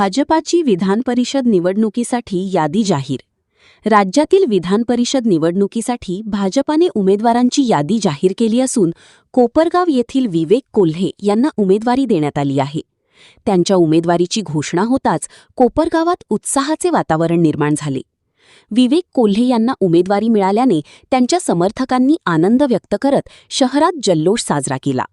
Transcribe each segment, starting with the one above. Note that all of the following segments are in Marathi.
भाजपाची विधान परिषद निवडणुकीसाठी यादी जाहीर. राज्यातील विधान परिषद निवडणुकीसाठी भाजपाने उमेदवारांची यादी जाहीर केली असून कोपरगाव येथील विवेक कोल्हे यांना उमेदवारी देण्यात आली आहे. त्यांच्या उमेदवारीची घोषणा होताच कोपरगावात उत्साहाचे वातावरण निर्माण झाले. विवेक कोल्हे यांना उमेदवारी मिळाल्याने त्यांच्या समर्थकांनी आनंद व्यक्त करत शहरात जल्लोष साजरा केला.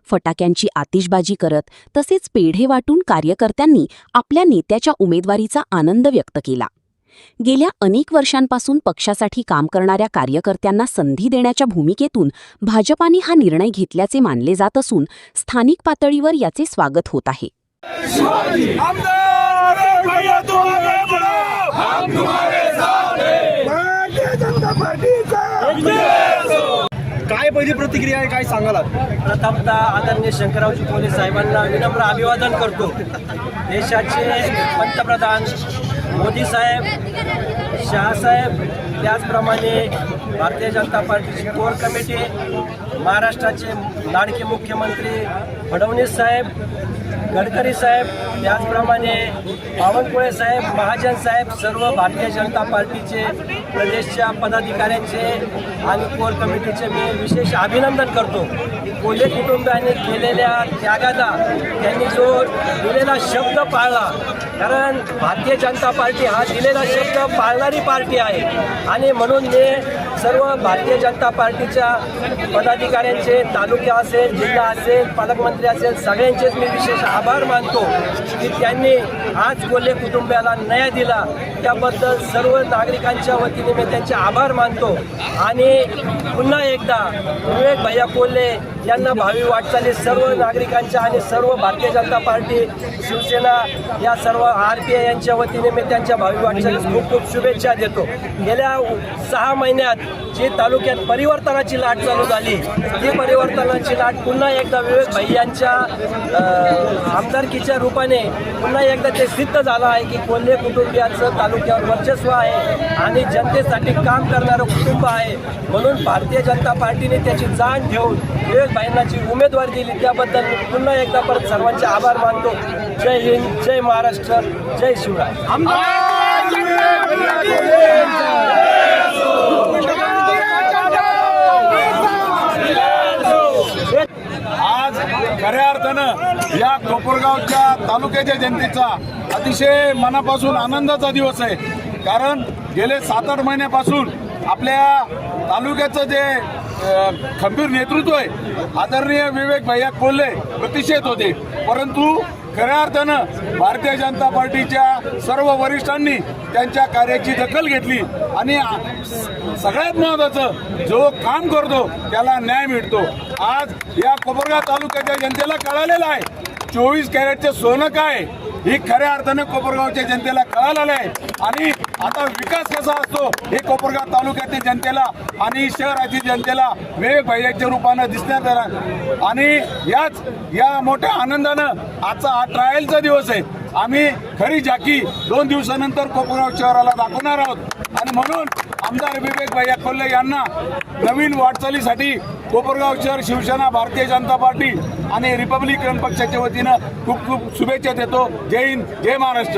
फटाक्यांची आतिषबाजी करत तसेच पेढे वाटून कार्यकर्त्यांनी आपल्या नेत्याच्या उमेदवारीचा आनंद व्यक्त केला. गेल्या अनेक वर्षांपासून पक्षासाठी काम करणाऱ्या कार्यकर्त्यांना संधी देण्याच्या भूमिकेतून भाजपाने हा निर्णय घेतल्याचे मानले जात असून स्थानिक पातळीवर याचे स्वागत होत आहे. काय पहिली प्रतिक्रिया आहे, काय सांगाल? प्रथमतः आदरणीय शंकररावजी कोल्हे साहेबांना विनम्र अभिवादन करतो. देशाचे पंतप्रधान मोदी साहेब, शहासाहेब, त्याचप्रमाणे भारतीय जनता पार्टीची कोर कमिटी, महाराष्ट्राचे लाडके मुख्यमंत्री फडणवीस साहेब, गडकरी साहेब, त्याचप्रमाणे बावनकुळे साहेब, महाजन साहेब, सर्व भारतीय जनता पार्टीचे प्रदेशच्या पदाधिकाऱ्यांचे आणि कोर कमिटीचे मी विशेष अभिनंदन करतो. कोल्हे कुटुंबाने केलेल्या त्यागाला, त्यांनी जो दिलेला शब्द पाळला, कारण भारतीय जनता पार्टी हा दिलेला शब्द पाळणारी पार्टी आहे आणि म्हणून मी सर्व भारतीय जनता पार्टीच्या पदाधिकाऱ्यांचे, तालुका असेल, जिल्हा असेल, पालकमंत्री असेल, सगळ्यांचेच मी विशेष आभार मानतो की त्यांनी आज कोल्हे कुटुंबाला न्याय दिला. त्याबद्दल सर्व नागरिकांच्या वतीने मी त्यांचे आभार मानतो आणि पुन्हा एकदा विवेक भैया कोल्हे यांना भावी वाटचाली सर्व नागरिकांच्या आणि सर्व भारतीय जनता पार्टी, शिवसेना या सर्व RPI यांच्या वतीने मी त्यांच्या भावी वाटचालीस खूप खूप शुभेच्छा देतो. गेल्या 6 महिन्यात जी तालुक्यात परिवर्तनाची लाट चालू झाली, ती परिवर्तनाची लाट पुन्हा एकदा विवेक भैयांच्या आमदारकीच्या रूपाने पुन्हा एकदा ते सिद्ध झालं आहे की कोल्हे कुटुंबियांचं तालुक्यावर वर्चस्व आहे आणि जनतेसाठी काम करणारं कुटुंब आहे. म्हणून भारतीय जनता पार्टीने त्याची जाण ठेवून विवेक भाईंनाची उमेदवारी दिली. त्याबद्दल पुन्हा एकदा परत सर्वांचे आभार मानतो. जय हिंद, जय महाराष्ट्र, जय शिवराय. आज खऱ्या अर्थानं या कोपरगावच्या तालुक्याच्या जनतेचा अतिशय मनापासून आनंदाचा दिवस आहे. कारण गेले 7-8 महिन्यापासून आपल्या तालुक्याचं जे खंबीर नेतृत्व आहे, आदरणीय विवेक भैया कोल्हे प्रतिष्ठित होते, परंतु खऱ्या अर्थानं भारतीय जनता पार्टीच्या सर्व वरिष्ठांनी त्यांच्या कार्याची दखल घेतली आणि सगळ्यात महत्त्वाचं, जो काम करतो त्याला न्याय मिळतो. आज या कोपरगाव तालुक्याच्या जनतेला कळालेलं आहे 24 कॅरेटचं सोनं काय ही खऱ्या अर्थानं कोपरगावच्या जनतेला कळालेलं आहे. आणि आता विकास कसा असतो हे कोपरगाव तालुक्यातील जनतेला आणि शहरातील जनतेला विवेक भैयाच्या रूपानं दिसण्यात आलं. आणि या मोठ्या आनंदानं आजचा हा ट्रायलचा दिवस आहे. आम्ही खरी झाकी 2 दिवसानंतर कोपरगाव शहराला दाखवणार आहोत आणि म्हणून आमदार विवेक भैया कोल्हे यांना नवीन वाटचालीसाठी कोपरगाव शहर, शिवसेना, भारतीय जनता पार्टी आणि रिपब्लिकन पक्षाच्या वतीनं खूप खूप शुभेच्छा देतो. जय हिंद, जय महाराष्ट्र.